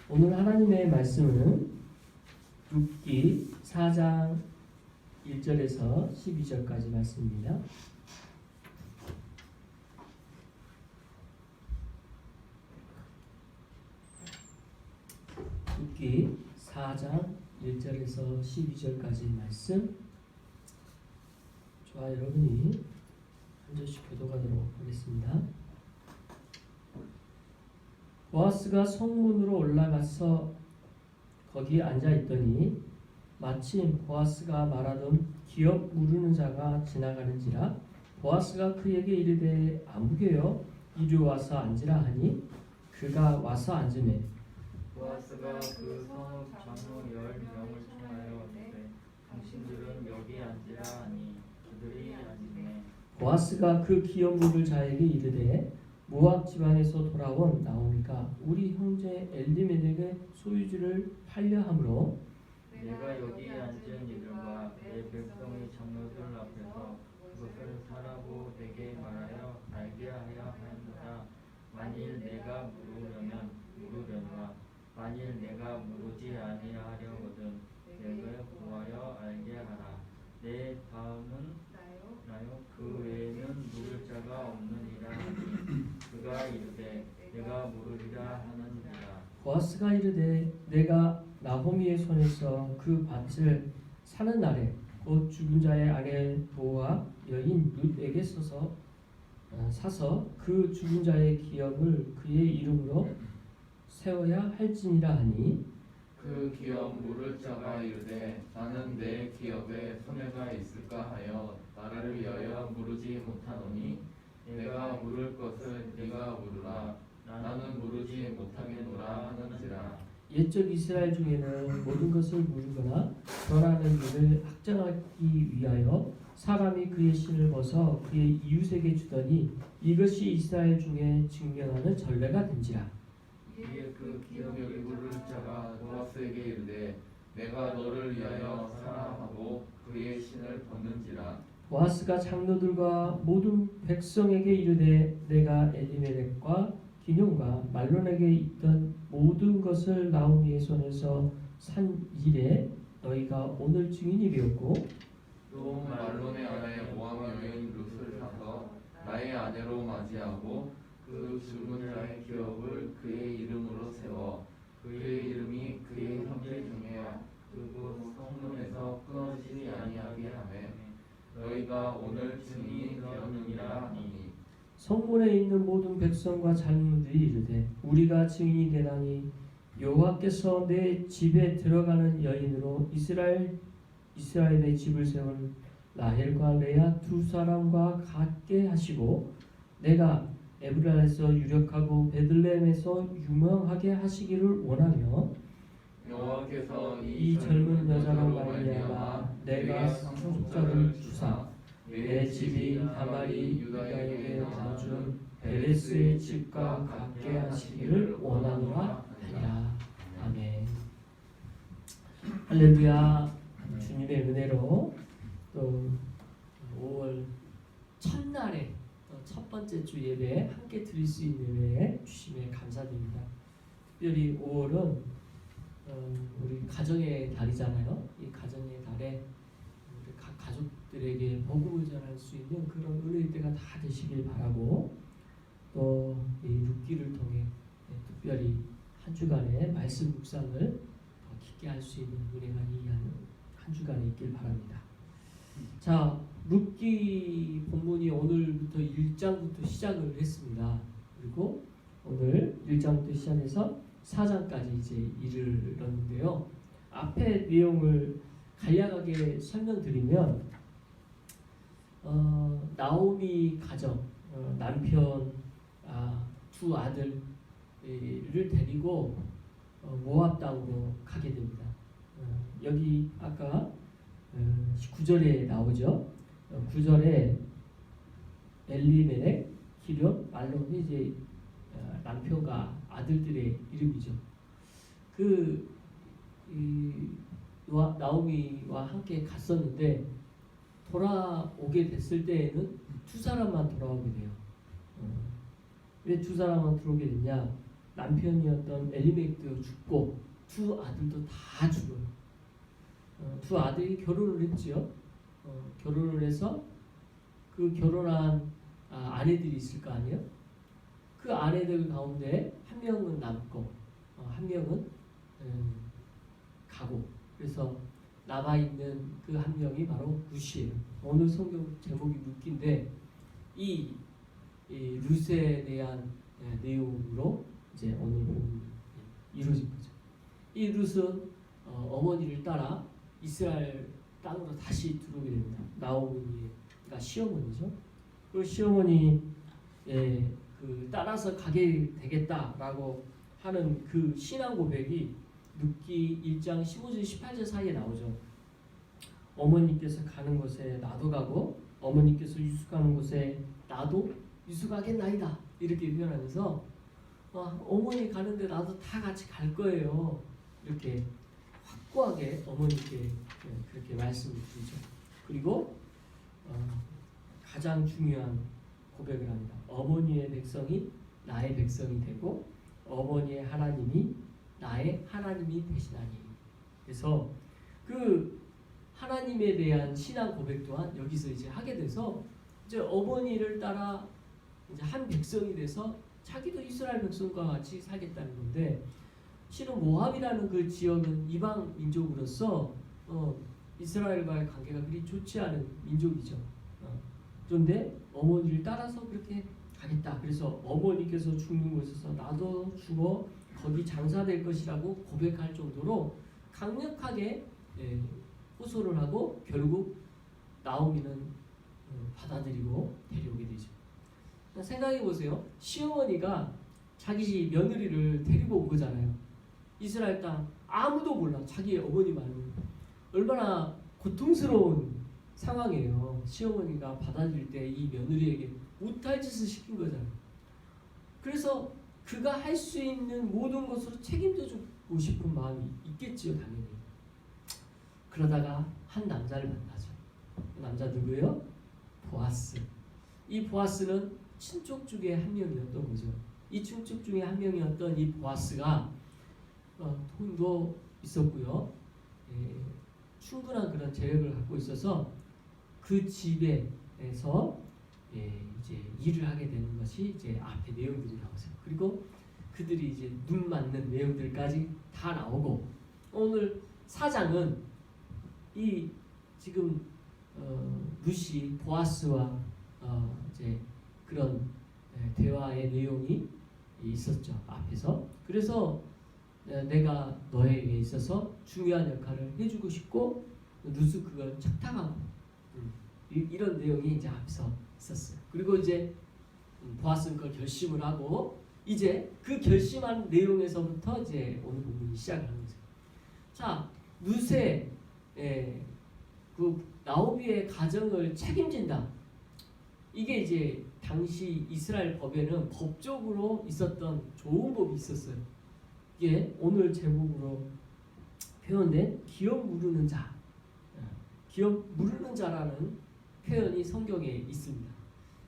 오늘 하나님의 말씀은 룻기 4장 1절에서 12절까지 말씀입니다. 룻기 4장 1절에서 12절까지 말씀. 저와 여러분이 한 절씩 교독하도록 하겠습니다. 보아스가 성문으로 올라가서 거기 앉아 있더니 마침 보아스가 말하던 기업 무르는 자가 지나가는지라 보아스가 그에게 이르되 아무개여 이리 와서 앉으라 하니 그가 와서 앉으매 보아스가 그 성읍 장로 10명을 청하여 이르되 당신들은 여기 앉으라 하니 그들이 앉으매 보아스가 그 기업 물을 자에게 이르되 모압 지방에서 돌아온 나오미가 우리 형제 엘리멜렉의 소유주를 팔려 함으로 내가 여기 앉은 이들과 내 백성의 장로들 앞에서 그것을 사라고 내게 말하여 알게 하여 하였노라. 만일 내가 물으려면 물으려니와 만일 내가 물으지 아니하려거든 내가 구하여 알게 하라. 내 다음은 나요 그 외에는 물을 자가 없느니라 하니 그가 이르되 내가 물으리라 하느니라. 보아스가 이르되 내가 나호미의 손에서 그 밭을 사는 날에 곧 죽은 자의 아내 보아 여인 룻에게 사서 그 죽은 자의 기업을 그의 이름으로 세워야 할지니라 하니 그 기업 물을 자가 이르되 나는 내 기업에 손해가 있을까 하여 나를 위하여 물으지 못하노니 내가 물을 것을 네가 물으라. 나는 물으지 못하겠노라 하는지라. 옛적 이스라엘 중에는 모든 것을 물으거나 변하는 일을 확정하기 위하여 사람이 그의 신을 벗어 그의 이웃에게 주더니 이것이 이스라엘 중에 증명하는 전례가 된지라. 이에 그 기업의 물을 자가 보아스에게 이르되 내가 너를 위하여 사랑하고 그의 신을 벗는지라. 보아스가 장로들과 모든 백성에게 이르되 내가 엘리멜렉과 기뇽과 말론에게 있던 모든 것을 나오미의 손에서 산 일에 너희가 오늘 증인이 되었고 또 말론의 아내 모함 여인 룻을 사서 나의 아내로 맞이하고 그 죽은 자의 기업을 그의 이름으로 세워 그의 이름이 그의 형제 중에 그곳 성문에서 끊어지지 아니하게 하매 너희가 오늘 증인이 되었느니라 하니 성문에 있는 모든 백성과 장로들이 이르되 우리가 증인이 되나니 여호와께서 내 집에 들어가는 여인으로 이스라엘의 집을 세운 라헬과 레아 두 사람과 같게 하시고 내가 에브랄에서 유력하고 베들레헴에서 유명하게 하시기를 원하며 여호와께서 이 젊은 여자로 말미암아 내가 상속자를 주사 내 집이 다말이 유다에게 나준 베레스의 집과 같게 하시기를 원하노라 하니라. 아멘. 할렐루야. 주님의 은혜로 또 5월 첫날에 첫 번째 주 예배에 함께 드릴 수 있는 은혜 주심에 감사드립니다. 특별히 5월은 우리 가정의 달이잖아요. 이 가정의 달에 우리 각 가족들에게 복음을 전할 수 있는 그런 은혜의 때가 다 되시길 바라고 또 이 룻기를 통해 특별히 한 주간의 말씀 묵상을 더 깊게 할 수 있는 은혜가 이 한 주간에 있길 바랍니다. 자, 룻기 본문이 오늘부터 1장부터 시작을 했습니다. 그리고 오늘 1장부터 시작해서 4장까지 이제 이르렀는데요. 앞에 내용을 간략하게 설명드리면 나오미 가정, 남편 두 아들을 데리고 모압 땅으로 가게 됩니다. 여기 아까 9절에 나오죠. 9절에 엘리멜렉, 기뇽, 말론이 이제 남편과 아들들의 이름이죠. 나오미와 함께 갔었는데 돌아오게 됐을 때에는 두 사람만 돌아오게 돼요. 왜 두 사람만 들어오게 됐냐? 남편이었던 엘리멜렉도 죽고 두 아들도 다 죽어요. 두 아들이 결혼을 했지요. 결혼을 해서 그 결혼한 아내들이 있을 거 아니에요. 그 아내들 가운데 한 명은 남고 한 명은 가고, 그래서 남아 있는 그 한 명이 바로 룻이에요. 오늘 성경 제목이 룻인데 이 룻에 대한 내용으로 이제 오늘 본문이 이루어진 거죠. 이 룻은 어머니를 따라 이스라엘 땅으로 다시 들어오게 됩니다. 나오미가 시어머니죠. 그 시어머니 그 따라서 가게 되겠다라고 하는 그 신앙 고백이 룻기 1장 15절 18절 사이에 나오죠. 어머니께서 가는 곳에 나도 가고 어머니께서 유숙하는 곳에 나도 유숙하겠나이다, 이렇게 표현하면서 어머니 가는데 나도 다 같이 갈 거예요, 이렇게 확고하게 어머니께 그렇게 말씀을 드리죠. 그리고 가장 중요한 고백을 합니다. 어머니의 백성이 나의 백성이 되고 어머니의 하나님이 나의 하나님이 되시나니. 그래서 그 하나님에 대한 신앙 고백 또한 여기서 이제 하게 돼서 이제 어머니를 따라 이제 한 백성이 돼서 자기도 이스라엘 백성과 같이 살겠다는 건데, 실은 모압이라는 그 지역은 이방 민족으로서 이스라엘과의 관계가 그리 좋지 않은 민족이죠. 그런데 어머니를 따라서 그렇게 가겠다. 그래서 어머니께서 죽는 곳에서 나도 죽어 거기 장사될 것이라고 고백할 정도로 강력하게 호소를 하고 결국 나오미는 받아들이고 데려오게 되죠. 생각해 보세요. 시어머니가 자기 집 며느리를 데리고 온 거잖아요. 이스라엘 땅 아무도 몰라. 자기 어머니만은. 얼마나 고통스러운 상황이에요. 시어머니가 받아들일 때 이 며느리에게 못할 짓을 시킨 거잖아요. 그래서 그가 할 수 있는 모든 것으로 책임져 주고 싶은 마음이 있겠지요, 당연히. 그러다가 한 남자를 만나죠. 그 남자 누구예요? 보아스. 이 보아스는 친족 중에 한 명이었던 거죠. 이 친족 중에 한 명이었던 이 보아스가 돈도 있었고요, 충분한 그런 재력을 갖고 있어서 그 집에서 이제 일을 하게 되는 것이 이제 앞에 내용들이 나오죠. 그리고 그들이 이제 눈 맞는 내용들까지 다 나오고, 오늘 4장은 이 지금 룻이 보아스와 이제 그런 대화의 내용이 있었죠, 앞에서. 그래서 내가 너에게 있어서 중요한 역할을 해주고 싶고 룻은 그걸 착탁하고 이런 내용이 이제 앞서 있었어요. 그리고 이제 보아스는 그걸 결심을 하고 이제 그 결심한 내용에서부터 이제 오늘 본문이 시작을 하는 거죠. 자, 룻의 그 나오미의 가정을 책임진다. 이게 이제 당시 이스라엘 법에는 법적으로 있었던 좋은 법이 있었어요. 이게 오늘 제목으로 표현된 기업 무르는 자, 기업 무르는 자라는 표현이 성경에 있습니다.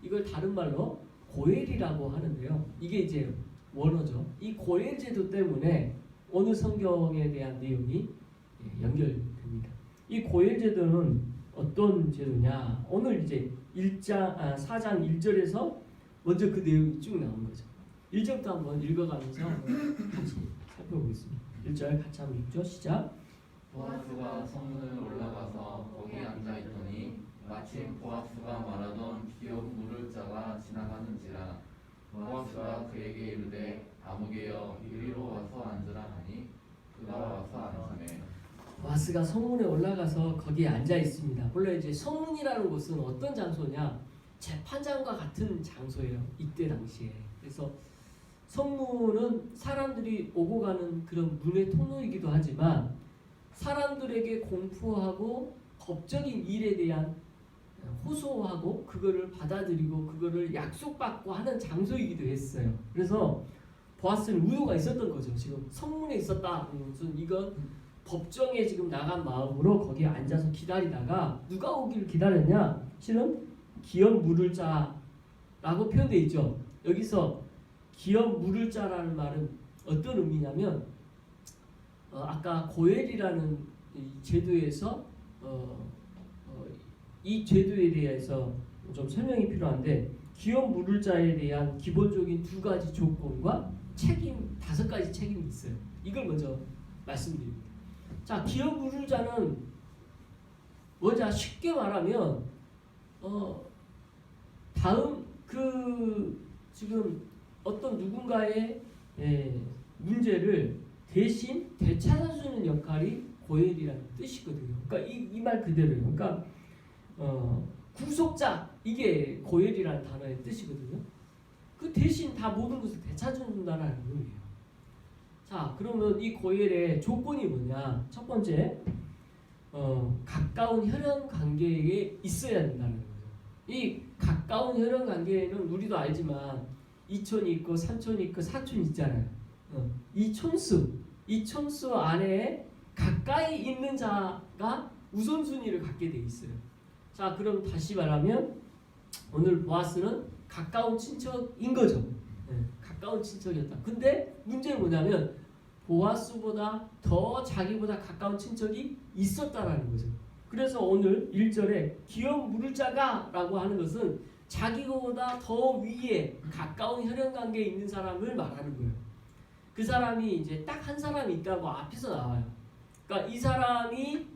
이걸 다른 말로 고엘이라고 하는데요. 이게 이제 원어죠. 이 고엘 제도 때문에 오늘 성경에 대한 내용이 연결됩니다. 이 고엘 제도는 어떤 제도냐? 오늘 이제 4장 1절에서 먼저 그 내용이 쭉 나온 거죠. 1절부터 한번 읽어가면서 같이 살펴보겠습니다. 1절 같이 한번 읽죠. 시작. 보아스가 성문을 올라가서 거기 앉아있더니 마침 보아스가 말하던 기업 물을 자가 지나가는지라. 보아스가 그에게 이르되 아무개여 이리로 와서 앉으라 하니 그가 와서 앉으매. 보아스가 성문에 올라가서 거기에 앉아 있습니다. 원래 이제 성문이라는 곳은 어떤 장소냐? 재판장과 같은 장소예요. 이때 당시에. 그래서 성문은 사람들이 오고 가는 그런 문의 통로이기도 하지만 사람들에게 공포하고 법적인 일에 대한 호소하고 그거를 받아들이고 그거를 약속받고 하는 장소이기도 했어요. 그래서 보아스는 의도가 있었던 거죠. 지금 성문에 있었다. 무슨 이건 법정에 지금 나간 마음으로 거기에 앉아서 기다리다가 누가 오기를 기다렸냐? 실은 기업 물을 자라고 표현되어 있죠. 여기서 기업 물을 자라는 말은 어떤 의미냐면 아까 고엘이라는 이 제도에서 이 제도에 대해서 좀 설명이 필요한데 기업 물을 자에 대한 기본적인 두 가지 조건과 책임 5가지 책임이 있어요. 이걸 먼저 말씀드립니다. 자, 기업 물을 자는 뭐냐 쉽게 말하면 다음 지금 어떤 누군가의 문제를 대신 되찾아주는 역할이 고엘이라는 뜻이거든요. 그러니까 이 말 그대로예요. 그러니까 구속자 이게 고엘이라는 단어의 뜻이거든요. 그 대신 다 모든 것을 되찾아준다는 의미예요. 자, 그러면 이 고엘의 조건이 뭐냐? 첫 번째, 가까운 혈연 관계에 있어야 된다는 거죠. 이 가까운 혈연 관계에는 우리도 알지만 이촌이 있고 삼촌이 있고 사촌이 있잖아요. 이 촌수 안에 가까이 있는 자가 우선순위를 갖게 돼 있어요. 자, 그럼 다시 말하면 오늘 보아스는 가까운 친척인 거죠. 가까운 친척이었다. 근데 문제는 뭐냐면 보아스보다 더 자기보다 가까운 친척이 있었다라는 거죠. 그래서 오늘 1절에 기업 물을 자가 라고 하는 것은 자기보다 더 위에 가까운 혈연관계에 있는 사람을 말하는 거예요. 그 사람이 이제 딱 한 사람이 있다고 앞에서 나와요. 그러니까 이 사람이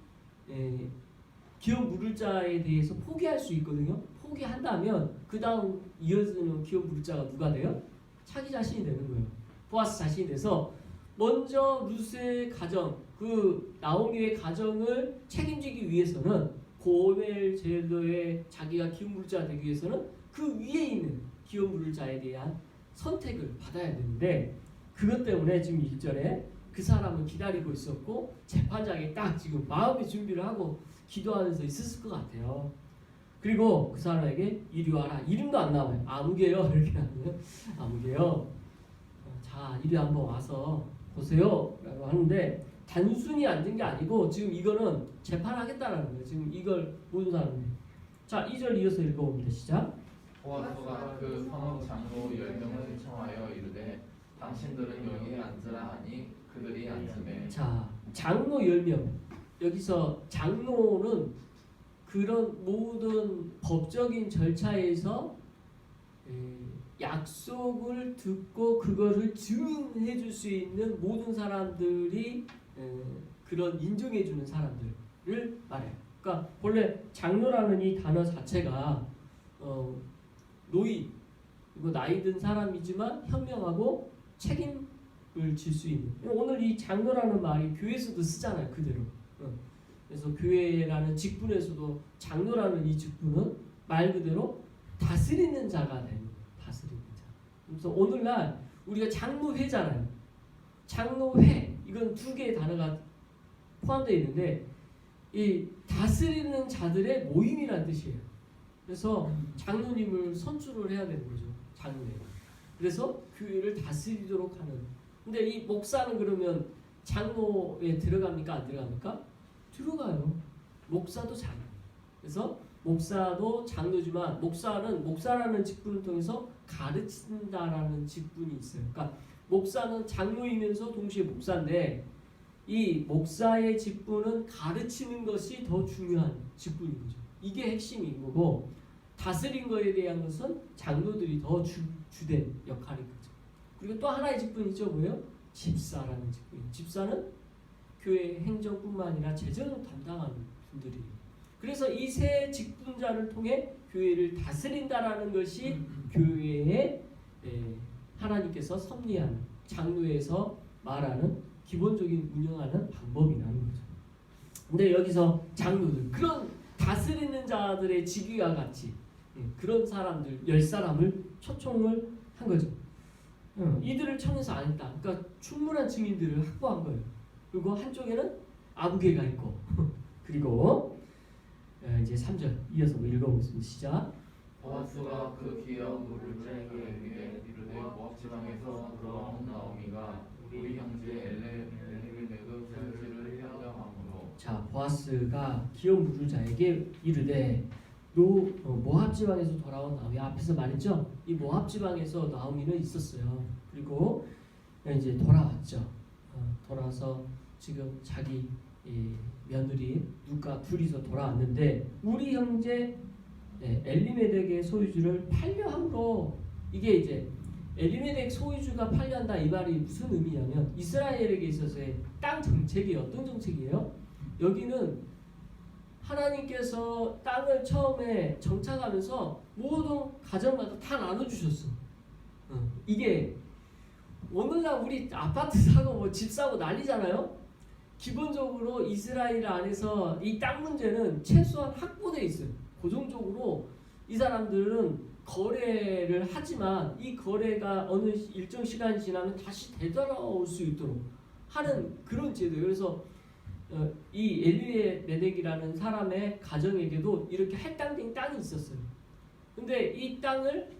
기업 물을 자에 대해서 포기할 수 있거든요. 포기한다면 그 다음 이어지는 기업 물을 자가 누가 돼요? 자기 자신이 되는 거예요. 보아스 자신이 돼서 먼저 루스의 가정, 그 나오미의 가정을 책임지기 위해서는 고멜 제도에 자기가 기업 물을 자가 되기 위해서는 그 위에 있는 기업 물을 자에 대한 선택을 받아야 되는데 그것 때문에 지금 1절에 그 사람을 기다리고 있었고 재판장이 딱 지금 마음의 준비를 하고 기도하면서 있었을 것 같아요. 그리고 그 사람에게 이리 와라. 이름도 안 나와요. 아무개요. 이렇게 하면 아무개요. 자, 이리 한번 와서 보세요. 라고 하는데 단순히 앉은 게 아니고 지금 이거는 재판하겠다라는 거예요. 지금 이걸 모든 사람들이. 자, 2절 이어서 읽어봅니다. 시작. 보아스가 그 성읍 장로 10명을 청하여 이르되 당신들은 여기에 앉으라 하니 그들이 앉으매. 자, 장로 10명. 여기서 장로는 그런 모든 법적인 절차에서 약속을 듣고 그거를 증인해 줄 수 있는 모든 사람들이 그런 인정해 주는 사람들을 말해요. 그러니까 본래 장로라는 이 단어 자체가 노인 그리고 나이 든 사람이지만 현명하고 책임을 질 수 있는. 오늘 이 장로라는 말이 교회에서도 쓰잖아요. 그대로. 그래서 교회라는 직분에서도 장로라는 이 직분은 말 그대로 다스리는 자가 되는 거예요. 다스리는 자. 그래서 오늘날 우리가 장로회잖아요. 장로회 이건 2개의 단어가 포함되어 있는데 이 다스리는 자들의 모임이라는 뜻이에요. 그래서 장로님을 선출을 해야 되는 거죠. 장로회가. 그래서 교회를 다스리도록 하는. 근데 이 목사는 그러면 장로에 들어갑니까? 안 들어갑니까? 들어가요. 목사도 장로. 그래서 목사도 장로지만 목사라는 직분을 통해서 가르친다라는 직분이 있어요. 그러니까 목사는 장로이면서 동시에 목사인데 이 목사의 직분은 가르치는 것이 더 중요한 직분인 거죠. 이게 핵심인 거고 다스린 거에 대한 것은 장로들이 더 주된 역할인 거죠. 그리고 또 하나의 직분이죠. 뭐예요? 집사라는 직분. 집사는 교회 행정뿐만 아니라 재정을 담당하는 분들이에요. 그래서 이 세 직분자를 통해 교회를 다스린다라는 것이 교회에 하나님께서 섭리하는 장로에서 말하는 기본적인 운영하는 방법이라는 거죠. 근데 여기서 장로들 그런 다스리는 자들의 직위와 같이 그런 사람들 10사람을 초청을 한 거죠. 이들을 청해서 안 했다. 그러니까 충분한 증인들을 확보한 거예요. 그리고 한쪽에는 아부개가 있고 그리고 이제 3절 이어서 읽어보겠습니다. 시작. 보아스가 그 기업 물을 자에게 이르되 모압 지방에서 돌아온 나오미가 우리 형제 엘리멜렉의 편지를 향하므로. 자, 보아스가 기업 물을 자에게 이르되 모압 지방에서 돌아온 나오미 앞에서 말했죠. 이 모압 지방에서 나오미는 있었어요. 그리고 이제 돌아왔죠. 돌아서 지금 자기 며느리 룻과 둘이서 돌아왔는데 우리 형제 엘리메덱의 소유주를 팔려함으로 이게 이제 엘리메덱 소유주가 팔려한다 이 말이 무슨 의미냐면 이스라엘에게 있어서의 땅 정책이 어떤 정책이에요? 여기는 하나님께서 땅을 처음에 정착하면서 모든 가정마다 다 나눠주셨어. 이게 오늘날 우리 아파트 사고 뭐 집 사고 난리잖아요. 기본적으로 이스라엘 안에서 이 땅 문제는 최소한 확보돼 있어요. 고정적으로 이 사람들은 거래를 하지만 이 거래가 어느 일정 시간이 지나면 다시 되돌아올 수 있도록 하는 그런 제도예요. 그래서 이 엘리메덱이라는 사람의 가정에게도 이렇게 할당된 땅이 있었어요. 근데 이 땅을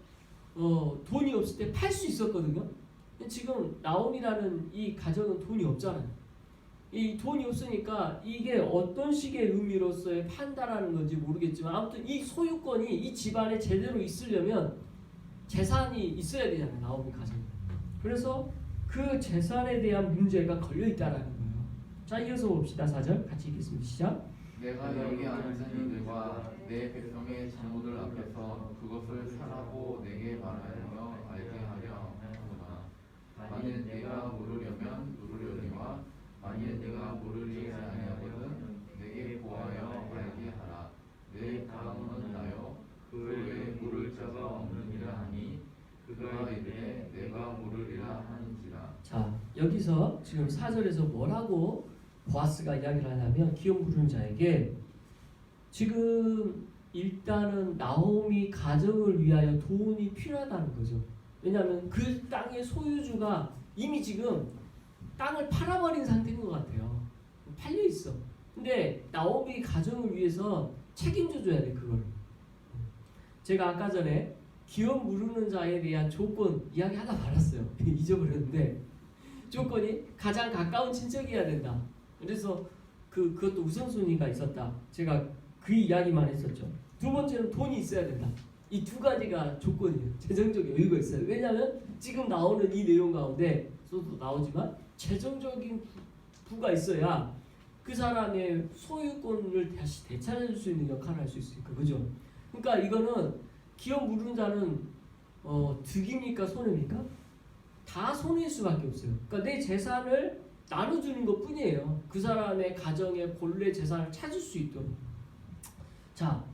돈이 없을 때 팔 수 있었거든요. 지금 나옴이라는 이 가정은 돈이 없잖아요. 이 돈이 없으니까 이게 어떤 식의 의미로서의 판다라는 건지 모르겠지만 아무튼 이 소유권이 이 집안에 제대로 있으려면 재산이 있어야 되잖아요. 나오미 가정에. 그래서 그 재산에 대한 문제가 걸려 있다라는 거예요. 자, 이어서 봅시다. 4절 같이 읽겠습니다. 시작. 내가 여기 앉은 이들과 내 백성의 장로들 앞에서 그것을 사라고 내게 말하여 알게 하려 하구나. 만일 내가 물으려면 물으려니와 만일 내가 물으리지 아니하거든 내게 보하여 알게 하라. 내 다음은 나요 그 외에 물을 자가 없느니라 하니 그가 이르되 내가 물으리라 하는지라. 자, 여기서 지금 4절에서 뭐라고 보아스가 이야기를 하냐면 기업 부르는 자에게 지금 일단은 나오미 가정을 위하여 돈이 필요하다는 거죠. 왜냐하면 그 땅의 소유주가 이미 지금 땅을 팔아버린 상태인 것 같아요. 팔려 있어. 근데 나오미 가정을 위해서 책임져 줘야 돼 그걸. 제가 아까 전에 기업 무르는 자에 대한 조건 이야기 하다 말았어요. 잊어버렸는데 조건이 가장 가까운 친척이어야 된다. 그래서 그것도 우선순위가 있었다. 제가 그 이야기만 했었죠. 두 번째는 돈이 있어야 된다. 이 두 가지가 조건이에요. 재정적 여유가 있어요. 왜냐하면 지금 나오는 이 내용 가운데 또 나오지만 재정적인 부가 있어야 그 사람의 소유권을 다시 되찾을 수 있는 역할을 할 수 있으니까. 그죠? 그러니까 이거는 기업 무르는 자는 득입니까 손해입니까? 다 손해일 수밖에 없어요. 그러니까 내 재산을 나눠주는 것 뿐이에요. 그 사람의 가정의 본래 재산을 찾을 수 있도록. 자,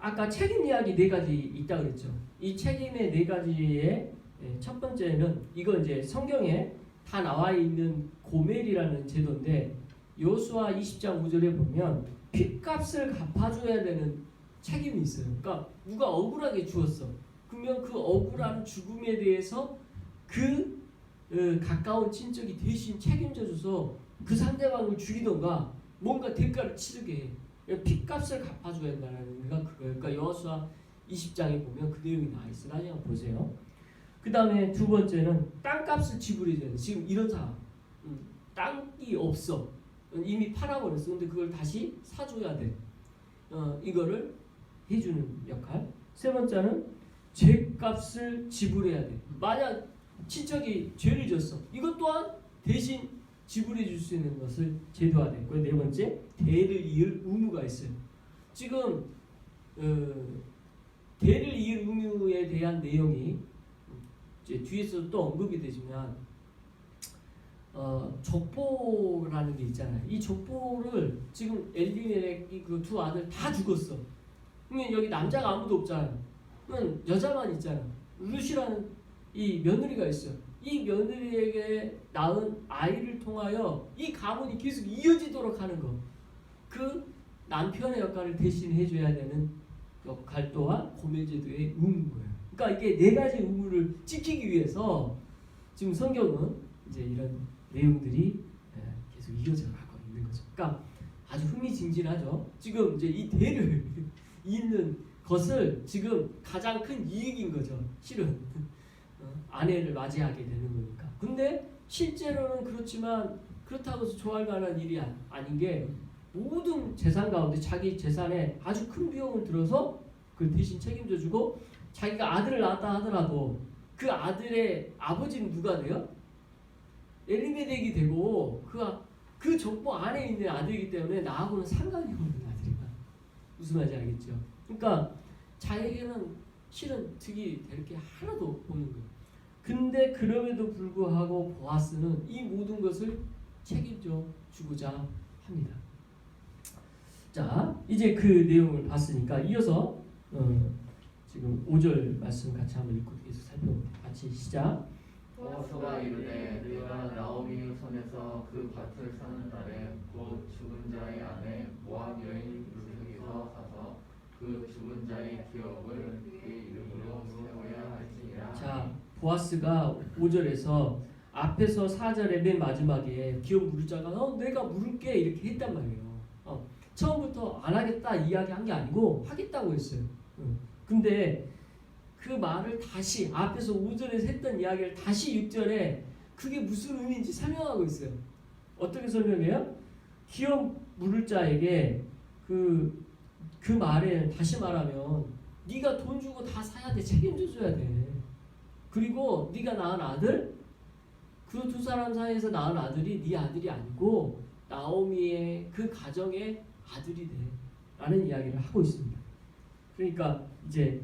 아까 책임 이야기 4가지 있다 그랬죠. 이 책임의 4가지의 첫 번째는 이거 이제 성경에 다 나와 있는 고멜이라는 제도인데 여호수아 20장 5절에 보면 핏값을 갚아줘야 되는 책임이 있어요. 그러니까 누가 억울하게 죽었어. 그러면 그 억울한 죽음에 대해서 그 가까운 친척이 대신 책임져줘서 그 상대방을 죽이던가 뭔가 대가를 치르게 해. 핏값을 갚아줘야 한다는 의미가 그거예요. 그러니까 여호수아 20장에 보면 그 내용이 나와 있어요. 나중에 한번 보세요. 그 다음에 두 번째는 땅값을 지불해줘야 돼. 지금 이런 상황. 땅이 없어. 이미 팔아버렸어. 근데 그걸 다시 사줘야 돼. 이거를 해주는 역할. 세 번째는 죄값을 지불해야 돼. 만약 친척이 죄를 졌어. 이것 또한 대신 지불해 줄 수 있는 것을 제도화됐고요. 네 번째, 대를 이을 의무가 있어요. 지금 대를 이을 의무에 대한 내용이 이제 뒤에서 또 언급이 되지만 족보라는 게 있잖아요. 이 족보를 지금 엘리멜렉이 그 두 아들 다 죽었어. 그러면 여기 남자가 아무도 없잖아요. 그러면 여자만 있잖아. 룻이라는 이 며느리가 있어요. 이 며느리에게 낳은 아이를 통하여 이 가문이 계속 이어지도록 하는 거. 그 남편의 역할을 대신 해줘야 되는 역할 또한 고멜제도의 의무인 거예요. 그러니까 이게 4가지 의무를 지키기 위해서 지금 성경은 이제 이런 내용들이 계속 이어져 가고 있는 거죠. 그러니까 아주 흥미진진하죠. 지금 이제 이 대를 잇는 것을 지금 가장 큰 이익인 거죠. 실은. 아내를 맞이하게 되는 거니까. 근데 실제로는 그렇지만 그렇다고 해서 좋아할 만한 일이 아닌 게 모든 재산 가운데 자기 재산에 아주 큰 비용을 들어서 그걸 대신 책임져 주고 자기가 아들을 낳았다 하더라도 그 아들의 아버지는 누가 돼요? 엘리멜렉이 되고 그 족보 안에 있는 아들이기 때문에 나하고는 상관이 없는 아들이야. 무슨 말인지 알겠죠? 그러니까 자에게는 실은 득이 될 게 하나도 없는 거예요. 근데 그럼에도 불구하고 보아스는 이 모든 것을 책임져 주고자 합니다. 자, 이제 그 내용을 봤으니까 이어서 지금 5절 말씀 같이 한번 읽고 계속 살펴볼게요. 같이 시작. 보아스가 이르되 내가 나오미 손에서 그 밭을 사는 날에 곧 죽은 자의 아내 모압 여인 루색에서 사서 그 죽은 자의 기업을 그의 이름으로 세워야 할지니라. 자, 보아스가 5절에서 앞에서 4절의 맨 마지막에 기업 물을 자가 내가 물을게 이렇게 했단 말이에요. 처음부터 안 하겠다 이야기한 게 아니고 하겠다고 했어요. 근데 그 말을 다시 앞에서 5절에서 했던 이야기를 다시 6절에 그게 무슨 의미인지 설명하고 있어요. 어떻게 설명해요? 기업 물을 자에게 그 말에 다시 말하면 네가 돈 주고 다 사야 돼. 책임져 줘야 돼. 그리고 네가 낳은 아들 그 두 사람 사이에서 낳은 아들이 네 아들이 아니고 나오미의 그 가정의 아들이 돼 라는 이야기를 하고 있습니다. 그러니까 이제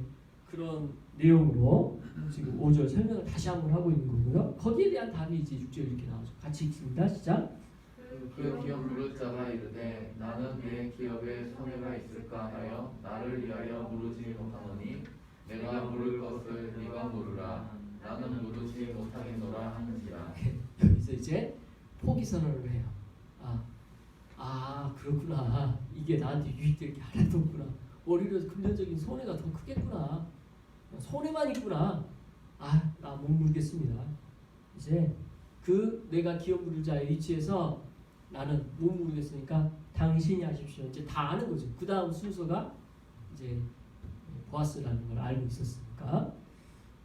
그런 내용으로 지금 5절 설명을 다시 한번 하고 있는 거고요. 거기에 대한 답이 이제 6절 이렇게 나오죠. 같이 읽습니다. 시작. 그 기업 물을 자가 이르되 나는 내 기업에 손해가 있을까 하여 나를 위하여 물으지 못하노니 내가 물을 것을 네가 물으라. 나는 물으지 못하겠노라 하는지라. 여기서 이제 포기 선언을 해요. 그렇구나. 이게 나한테 유익될 게 하나도 없구나. 오히려 금전적인 손해가 더 크겠구나. 손해만 있구나. 나 못 물겠습니다. 이제 내가 기업 물을 자의 위치에서 나는 못 물겠으니까 당신이 하십시오. 이제 다 아는 거죠. 그 다음 순서가 이제 보아스라는 걸 알고 있었으니까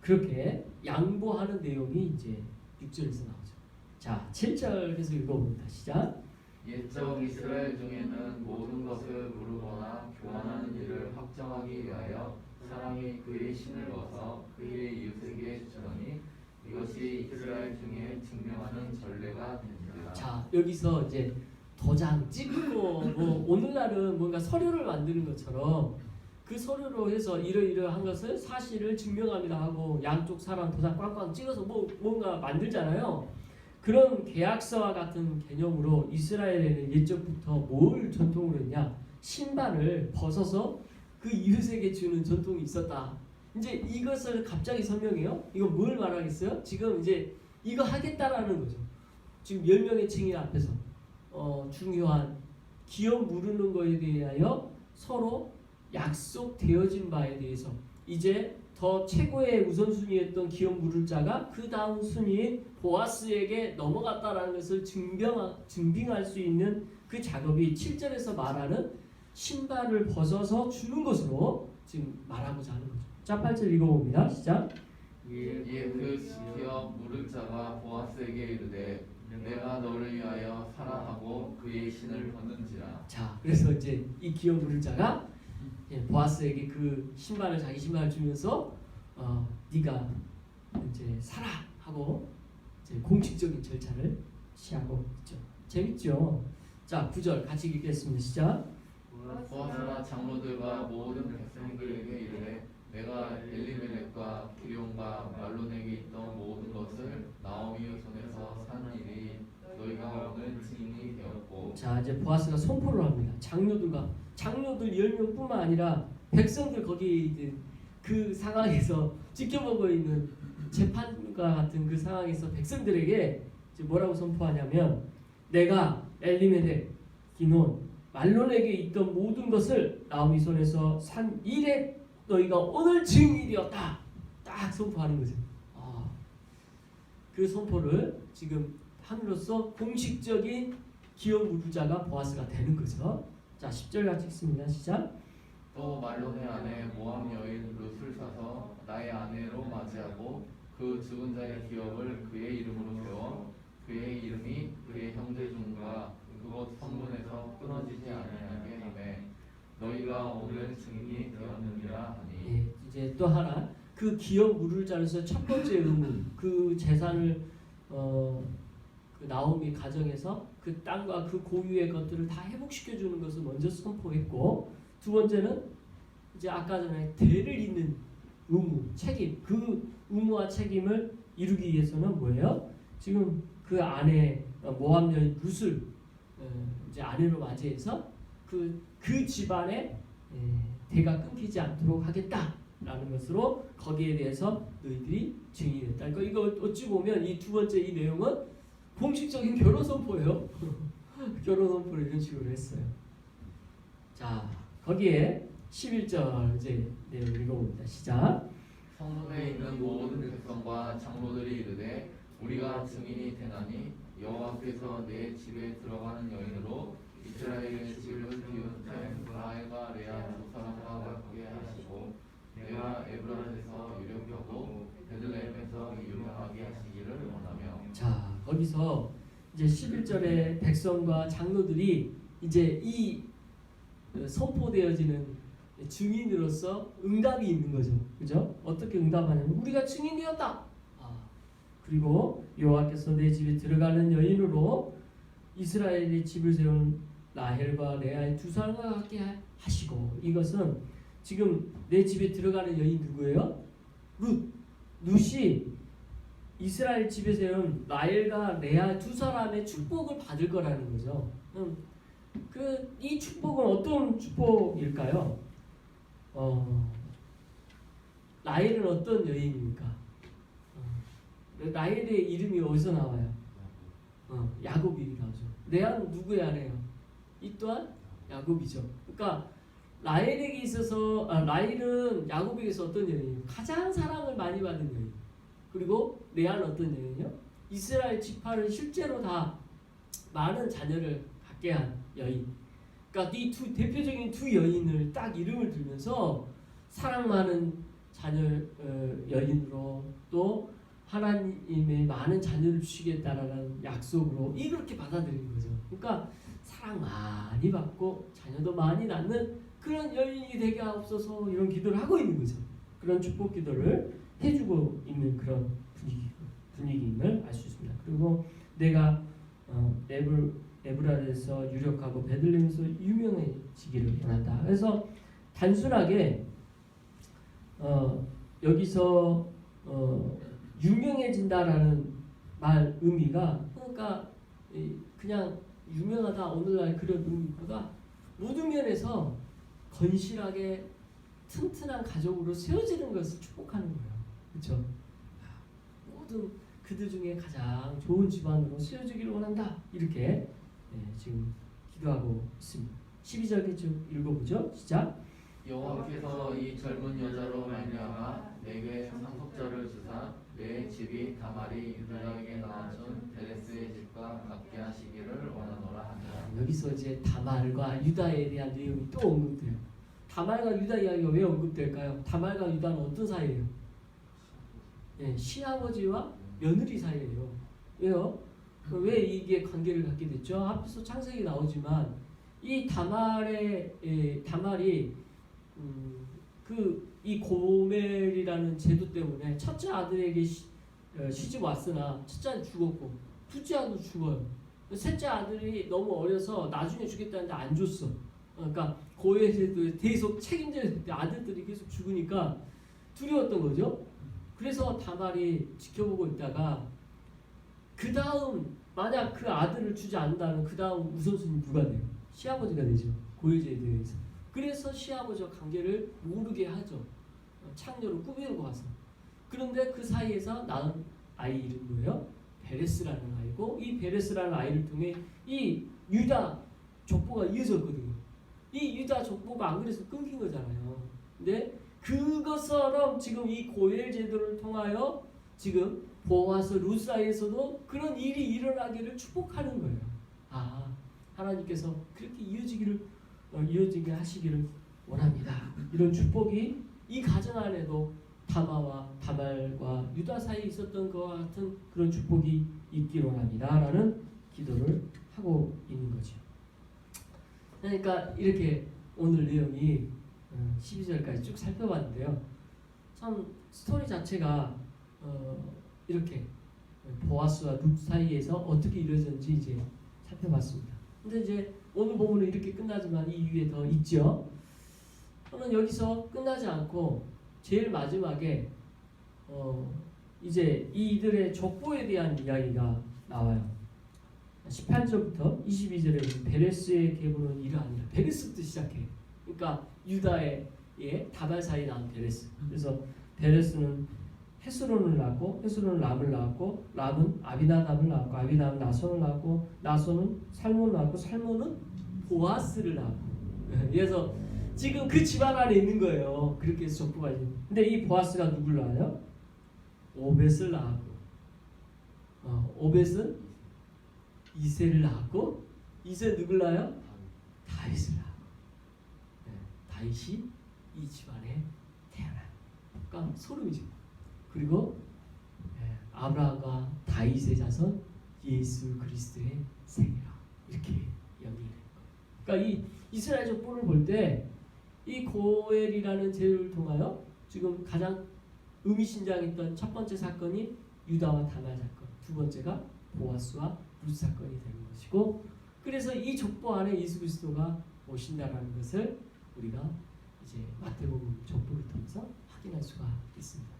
그렇게 양보하는 내용이 이제 6절에서 나오죠. 자, 7절 해서 읽어봅니다. 시작. 옛적 이스라엘 중에는 모든 것을 물으거나 교환하는 일을 확정하기 위하여 사람이 그의 신을 벗어 그의 이웃에게 주더니 이것이 이스라엘 중에 증명하는 전례가 되니라. 자, 여기서 이제 도장 찍고 오늘날은 뭔가 서류를 만드는 것처럼 그 서류로 해서 이러이러한 것을 사실을 증명합니다 하고 양쪽 사람 도장 꽝꽝 찍어서 뭔가 만들잖아요. 그런 계약서와 같은 개념으로 이스라엘에는 옛적부터 뭘 전통으로 했냐? 신발을 벗어서 그 이웃에게 주는 전통이 있었다. 이제 이것을 갑자기 설명해요. 이거 뭘 말하겠어요? 지금 이제 이거 하겠다라는 거죠. 지금 10명의 층이 앞에서 중요한 기업 물으는 거에 대하여 서로 약속되어진 바에 대해서 이제 더 최고의 우선순위였던 기업 물을 자가 그 다음 순위인 보아스에게 넘어갔다라는 것을 증빙할 수 있는 그 작업이 7절에서 말하는 신발을 벗어서 주는 것으로 지금 말하고자 하는 거죠. 자, 8절 읽어봅니다. 시작. 그 기업 물을 자가 보아스에게 이르되 내가 너를 위하여 사랑하고 그의 신을 벗는지라. 자, 그래서 이제 이 기업 물을 자가 보아스에게 그 자기 신발을 주면서 네가 이제 사라 하고 이제 공식적인 절차를 취하고 있죠. 재밌죠? 자, 9절 같이 읽겠습니다. 시작. 보아스가 장로들과 모든 백성들에게 이르되 내가 엘리멜렉과 기룡과 말론에게 있던 모든 것을 나오미 손에서 산 일이 너희가 오늘 증인이 되었고. 자, 이제 보아스가 선포를 합니다. 장로들 10명뿐만 아니라 백성들 거기 이제 그 상황에서 지켜보고 있는 재판과 같은 그 상황에서 백성들에게 이제 뭐라고 선포하냐면 내가 엘리멜렉, 기논, 말론에게 있던 모든 것을 나오미 손에서 산 일에 너희가 오늘 증인이 되었다. 딱 선포하는 거죠. 그 선포를 지금 함으로써 공식적인 기업 물자가 보아스가 되는 거죠. 자, 10절 같이 읽습니다. 시작. 또 말론의 아내 모함 여인 룻을 사서 나의 아내로 맞이하고 그 죽은 자의 기업을 그의 이름으로 세워 그의 이름이 그의 형제 중과 그곳 성문에서 끊어지지 아니하게 하매 너희가 우리가 오늘 증인이 되었느니라 하니. 예, 이제 또 하나 그 기업 물을 자로서 첫 번째 의무 그 재산을 그 나오미 가정에서 그 땅과 그 고유의 것들을 다 회복시켜 주는 것을 먼저 선포했고 두 번째는 이제 아까 전에 대를 잇는 의무 책임 그 의무와 책임을 이루기 위해서는 뭐예요? 지금 그 아내 모압 여인 룻을 이제 아내로 맞이해서 그 집안의 대가 끊기지 않도록 하겠다라는 것으로 거기에 대해서 너희들이 증인했다. 그러니까 이거 어찌 보면 이 두 번째 이 내용은 공식적인 결혼 선포예요. 결혼 선포를 이런 식으로 했어요. 자 거기에 11절 이제 내용 읽어봅니다. 시작. 성읍에 있는 모든 백성과 장로들이 이르되 우리가 증인이 되나니 여호와께서 내 집에 들어가는 여인으로 이스라엘의 집을 비운 라헬과 레아 두 사람과 같게 하시고 내가 에브라에서 유력하고 베들레헴에서 유명하게 하시기를 원하며. 자 거기서 이제 11절에 백성과 장로들이 이제 이 선포되어지는 증인으로서 응답이 있는 거죠. 그죠? 어떻게 응답하냐면 우리가 증인되었다. 그리고 여호와께서 내 집에 들어가는 여인으로 이스라엘의 집을 세운 라헬과 레아의 두 사람과 같게 하시고 이것은 지금 내 집에 들어가는 여인 누구예요? 룻이 이스라엘 집에 세운 라헬과 레아 두 사람의 축복을 받을 거라는 거죠. 이 축복은 어떤 축복일까요? 라헬은 어떤 여인입니까? 라헬의 이름이 어디서 나와요? 야곱이 나오죠. 레아는 누구의 아내예요? 이 또한 야곱이죠. 그러니까 라헬에게 있어서 라헬은 야곱에게서 어떤 여인이에요? 가장 사랑을 많이 받은 여인. 그리고 레아는 어떤 여인이요? 이스라엘 지파를 실제로 다 많은 자녀를 갖게 한 여인. 그러니까 이 두 대표적인 두 여인을 딱 이름을 들면서 사랑 많은 자녀 여인으로 또 하나님의 많은 자녀를 주시겠다라는 약속으로 이렇게 받아들이는 거죠. 그러니까 사랑 많이 받고 자녀도 많이 낳는 그런 여인이 되게 하옵소서 이런 기도를 하고 있는 거죠. 그런 축복 기도를 해주고 있는 그런 분위기임을 알 수 있습니다. 그리고 내가 에브라에서 유력하고 베들레헴에서 유명해지기를 원한다. 그래서 단순하게 여기서 유명해진다라는 말 의미가 그러니까 그냥 유명하다 오늘날 그런 의미보다 모든 면에서 건실하게 튼튼한 가족으로 세워지는 것을 축복하는 거예요. 그렇죠? 모든 그들 중에 가장 좋은 집안으로 세워지기를 원한다. 이렇게 지금 기도하고 있습니다. 12절 계속 읽어보죠. 시작. 여호와께서 이 젊은 여자로 말미암아 내게 상속자를 주사 내 집이 다말이 유다에게 낳아준 베레스의 집과 같게 하시기를 원하노라 하니라. 여기서 이제 다말과 유다에 대한 내용이 또 언급돼요. 다말과 유다 이야기가 왜 언급될까요? 다말과 유다는 어떤 사이예요? 시아버지와 며느리 사이예요. 왜요? 왜 이게 관계를 갖게 됐죠? 앞에서 창세기 나오지만 이 다말이 이 고멜이라는 제도 때문에 첫째 아들에게 시집 왔으나 첫째 아들 죽었고 둘째 아들 죽어요. 셋째 아들이 너무 어려서 나중에 주겠다는데 안 줬어. 그러니까 고멜 제도에 계속 책임져야 될 때 아들들이 계속 죽으니까 두려웠던 거죠. 그래서 다말이 지켜보고 있다가 그 다음 만약 그 아들을 주지 않는다면 그 다음 우선순위 누가 돼요? 시아버지가 되죠. 고유제에 대해서. 그래서 시아버지와 관계를 모르게 하죠. 창녀로 꾸미고 와서. 그런데 그 사이에서 낳은 아이 이름 뭐예요? 베레스라는 아이고 이 베레스라는 아이를 통해 이 유다 족보가 이어졌거든요. 이 유다 족보가 안 그래서 끊긴 거잖아요. 근데 그것처럼 지금 이 고엘 제도를 통하여 지금 보아스 룻 사이에서도 그런 일이 일어나기를 축복하는 거예요. 하나님께서 그렇게 이어지게 하시기를 원합니다. 이런 축복이 이 가정 안에도 다말과 유다 사이에 있었던 것과 같은 그런 축복이 있기를 원합니다라는 기도를 하고 있는 거죠. 그러니까 이렇게 오늘 내용이 12절까지 쭉 살펴봤는데요. 참 스토리 자체가 이렇게 보아스와 룻 사이에서 어떻게 이루어졌는지 이제 살펴봤습니다. 근데 이제 오늘 본문은 이렇게 끝나지만 이 위에 더 있죠. 저는 여기서 끝나지 않고 제일 마지막에 이제 이들의 족보에 대한 이야기가 나와요. 18절부터 22절에 베레스의 계보는 이러하니라. 베레스부터 시작해요. 그러니까 유다의 다발 사이에 나온 베레스. 그래서 베레스는 헤스론을 낳고 헤스론은 람을 낳았고 람은 아비나답을 낳았고 아비나답은 나손을 낳았고 나손은 살몬을 낳았고 살몬은 보아스를 낳았고. 그래서 지금 그 집안 안에 있는 거예요. 그렇게 해서 족보가 있는. 근데 이 보아스가 누굴 낳아요? 오벳을 낳았고 오벳은 이새를 낳았고 이새 누굴 낳아요? 다윗을 낳았고 다윗이 이 집안에 태어나요. 그러니까 소름이죠. 그리고 아브라함과 다윗의 자손 예수 그리스도의 생이라 이렇게 연결된 거예요. 그러니까 이 이스라엘 족보를 볼 때 이 고엘이라는 제도를 통하여 지금 가장 의미심장했던 첫 번째 사건이 유다와 다말 사건, 두 번째가 보아스와 룻 사건이 되는 것이고, 그래서 이 족보 안에 예수 그리스도가 오신다라는 것을 우리가 이제 마태복음 족보를 통해서 확인할 수가 있습니다.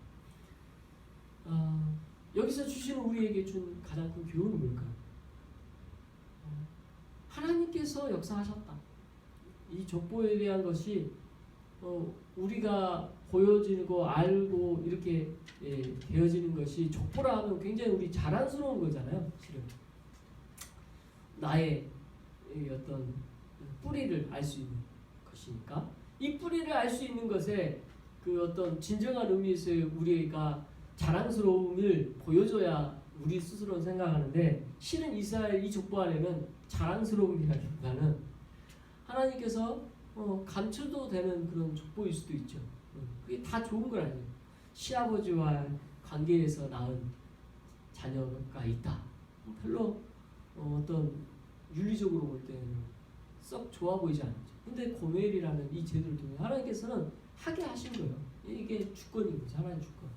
여기서 주시는 우리에게 준 가장 큰 교훈은 뭘까요? 하나님께서 역사하셨다. 이 족보에 대한 것이 우리가 보여지고 알고 이렇게 되어지는 것이 족보라 하면 굉장히 우리 자랑스러운 거잖아요. 실은 나의 어떤 뿌리를 알 수 있는 것이니까 이 뿌리를 알 수 있는 것에 그 어떤 진정한 의미에서 우리가 자랑스러움을 보여줘야 우리 스스로는 생각하는데, 실은 이스라엘 이 족보 안에는 자랑스러움이라기보다는 하나님께서 감춰도 되는 그런 족보일 수도 있죠. 그게 다 좋은 건 아니에요. 시아버지와 관계에서 낳은 자녀가 있다. 별로 어떤 윤리적으로 볼 때는 썩 좋아 보이지 않죠. 근데 고멜이라는 이 제도를 통해 하나님께서는 하게 하신 거예요. 이게 주권인 거죠. 하나님 주권.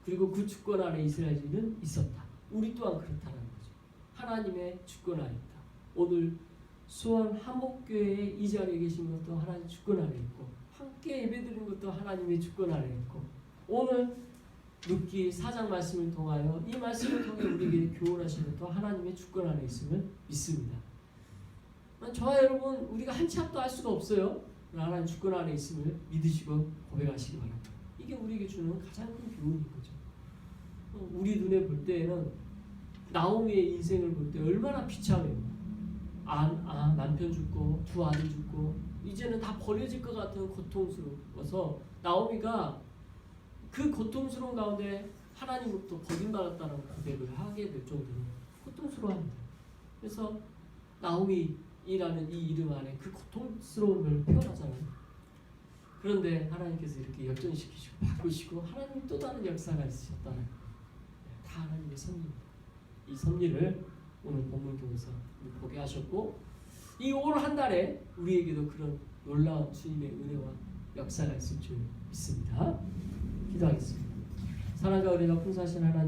그리고 그 주권 안에 이스라엘인은 있었다. 우리 또한 그렇다는 거죠. 하나님의 주권 안에 있다. 오늘 수원 한복교회에 이 자리에 계신 것도 하나님 주권 안에 있고, 함께 예배드리는 것도 하나님의 주권 안에 있고, 오늘 룻기 4장 말씀을 통하여 이 말씀을 통해 우리에게 교훈하시는 것도 하나님의 주권 안에 있음을 믿습니다. 저와 여러분 우리가 한 치 앞도 할 수가 없어요. 하나님 주권 안에 있음을 믿으시고 고백하시기 바랍니다. 이게 우리에게 주는 가장 큰 교훈인 거죠. 우리 눈에 볼 때에는 나오미의 인생을 볼 때 얼마나 비참해요. 남편 죽고 두 아들 죽고 이제는 다 버려질 것 같은 고통스러워서 나오미가 그 고통스러운 가운데 하나님으로부터 버림받았다는 고백을 하게 될 정도로 고통스러워합니다. 그래서 나오미라는 이 이름 안에 그 고통스러움을 표현하잖아요. 그런데 하나님께서 이렇게 역전시키시고 바꾸시고 하나님 또 다른 역사가 있으셨다는, 다 하나님의 섭리입니다. 이 섭리를 오늘 본문 통해서 보게 하셨고, 이 올 한 달에 우리에게도 그런 놀라운 주님의 은혜와 역사가 있을 줄 믿습니다. 기도하겠습니다. 사랑과 은혜가 풍성하신 하나님,